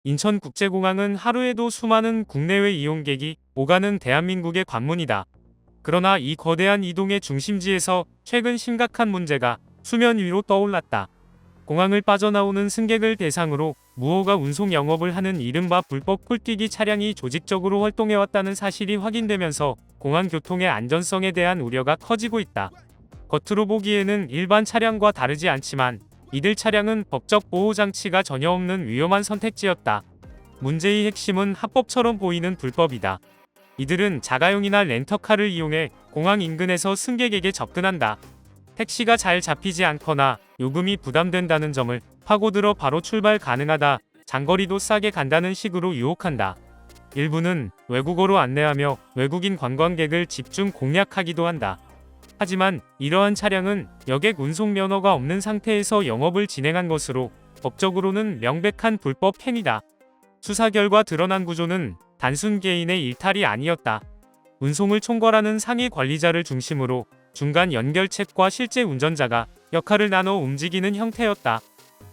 인천국제공항은 하루에도 수많은 국내외 이용객이 오가는 대한민국의 관문이다. 그러나 이 거대한 이동의 중심지에서 최근 심각한 문제가 수면 위로 떠올랐다. 공항을 빠져나오는 승객을 대상으로 무허가 운송 영업을 하는 이른바 불법 콜뛰기 차량이 조직적으로 활동해왔다는 사실이 확인되면서 공항 교통의 안전성에 대한 우려가 커지고 있다. 겉으로 보기에는 일반 차량과 다르지 않지만 이들 차량은 법적 보호장치가 전혀 없는 위험한 선택지였다. 문제의 핵심은 합법처럼 보이는 불법이다. 이들은 자가용이나 렌터카를 이용해 공항 인근에서 승객에게 접근한다. 택시가 잘 잡히지 않거나 요금이 부담된다는 점을 파고들어 바로 출발 가능하다, 장거리도 싸게 간다는 식으로 유혹한다. 일부는 외국어로 안내하며 외국인 관광객을 집중 공략하기도 한다. 하지만 이러한 차량은 여객 운송 면허가 없는 상태에서 영업을 진행한 것으로 법적으로는 명백한 불법 행위다. 수사 결과 드러난 구조는 단순 개인의 일탈이 아니었다. 운송을 총괄하는 상위 관리자를 중심으로 중간 연결책과 실제 운전자가 역할을 나눠 움직이는 형태였다.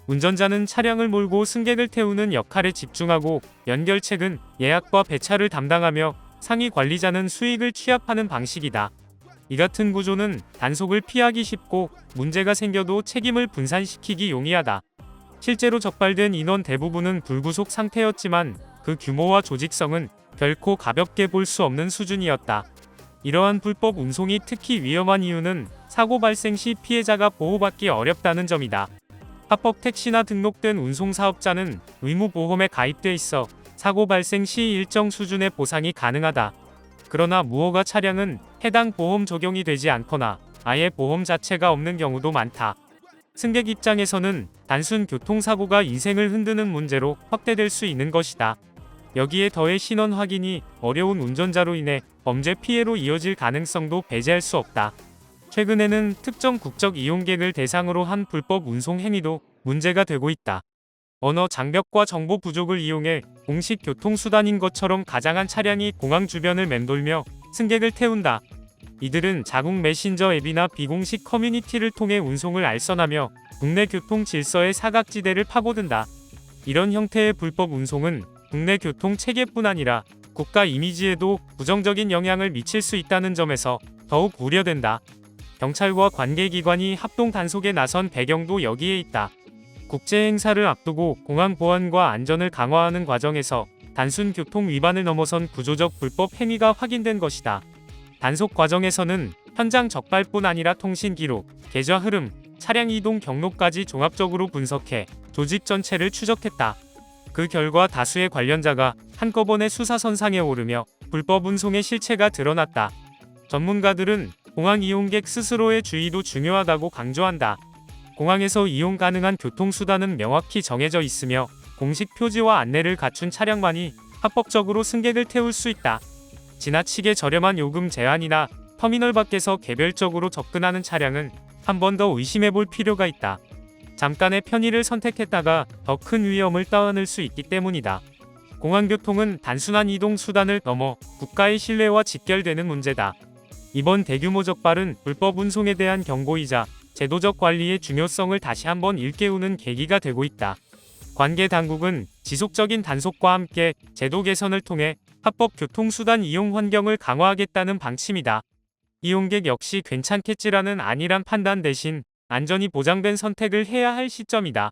운전자는 차량을 몰고 승객을 태우는 역할에 집중하고 연결책은 예약과 배차를 담당하며 상위 관리자는 수익을 취합하는 방식이다. 이 같은 구조는 단속을 피하기 쉽고 문제가 생겨도 책임을 분산시키기 용이하다. 실제로 적발된 인원 대부분은 불구속 상태였지만 그 규모와 조직성은 결코 가볍게 볼 수 없는 수준이었다. 이러한 불법 운송이 특히 위험한 이유는 사고 발생 시 피해자가 보호받기 어렵다는 점이다. 합법 택시나 등록된 운송사업자는 의무보험에 가입돼 있어 사고 발생 시 일정 수준의 보상이 가능하다. 그러나 무허가 차량은 해당 보험 적용이 되지 않거나 아예 보험 자체가 없는 경우도 많다. 승객 입장에서는 단순 교통사고가 인생을 흔드는 문제로 확대될 수 있는 것이다. 여기에 더해 신원 확인이 어려운 운전자로 인해 범죄 피해로 이어질 가능성도 배제할 수 없다. 최근에는 특정 국적 이용객을 대상으로 한 불법 운송 행위도 문제가 되고 있다. 언어 장벽과 정보 부족을 이용해 공식 교통수단인 것처럼 가장한 차량이 공항 주변을 맴돌며 승객을 태운다. 이들은 자국 메신저 앱이나 비공식 커뮤니티를 통해 운송을 알선하며 국내 교통 질서의 사각지대를 파고든다. 이런 형태의 불법 운송은 국내 교통 체계뿐 아니라 국가 이미지에도 부정적인 영향을 미칠 수 있다는 점에서 더욱 우려된다. 경찰과 관계기관이 합동 단속에 나선 배경도 여기에 있다. 국제 행사를 앞두고 공항 보안과 안전을 강화하는 과정에서 단순 교통 위반을 넘어선 구조적 불법 행위가 확인된 것이다. 단속 과정에서는 현장 적발뿐 아니라 통신 기록, 계좌 흐름, 차량 이동 경로까지 종합적으로 분석해 조직 전체를 추적했다. 그 결과 다수의 관련자가 한꺼번에 수사선상에 오르며 불법 운송의 실체가 드러났다. 전문가들은 공항 이용객 스스로의 주의도 중요하다고 강조한다. 공항에서 이용 가능한 교통수단은 명확히 정해져 있으며 공식 표지와 안내를 갖춘 차량만이 합법적으로 승객을 태울 수 있다. 지나치게 저렴한 요금 제한이나 터미널 밖에서 개별적으로 접근하는 차량은 한 번 더 의심해볼 필요가 있다. 잠깐의 편의를 선택했다가 더 큰 위험을 떠안을 수 있기 때문이다. 공항교통은 단순한 이동 수단을 넘어 국가의 신뢰와 직결되는 문제다. 이번 대규모 적발은 불법 운송에 대한 경고이자 제도적 관리의 중요성을 다시 한번 일깨우는 계기가 되고 있다. 관계 당국은 지속적인 단속과 함께 제도 개선을 통해 합법 교통수단 이용 환경을 강화하겠다는 방침이다. 이용객 역시 괜찮겠지라는 안일한 판단 대신 안전이 보장된 선택을 해야 할 시점이다.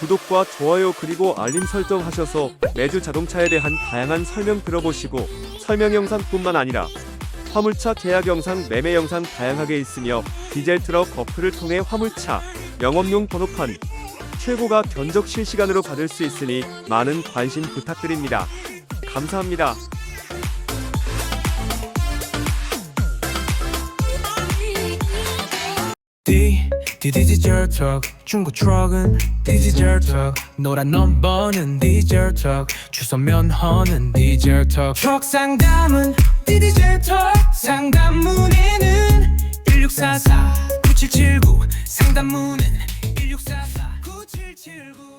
구독과 좋아요 그리고 알림 설정 하셔서 매주 자동차에 대한 다양한 설명 들어보시고 설명 영상뿐만 아니라 화물차 계약 영상, 매매 영상 다양하게 있으며 디젤 트럭 어플을 통해 화물차, 영업용 번호판, 최고가 견적 실시간으로 받을 수 있으니 많은 관심 부탁드립니다. 감사합니다. 디지털 턱 중고 트럭은 디지털 턱 노란 넘버는 디지털 턱 주소 면허는 디지털 턱 트럭 상담은 디지털 턱 상담 문의는 1644-9779 상담 문의는 1644-9779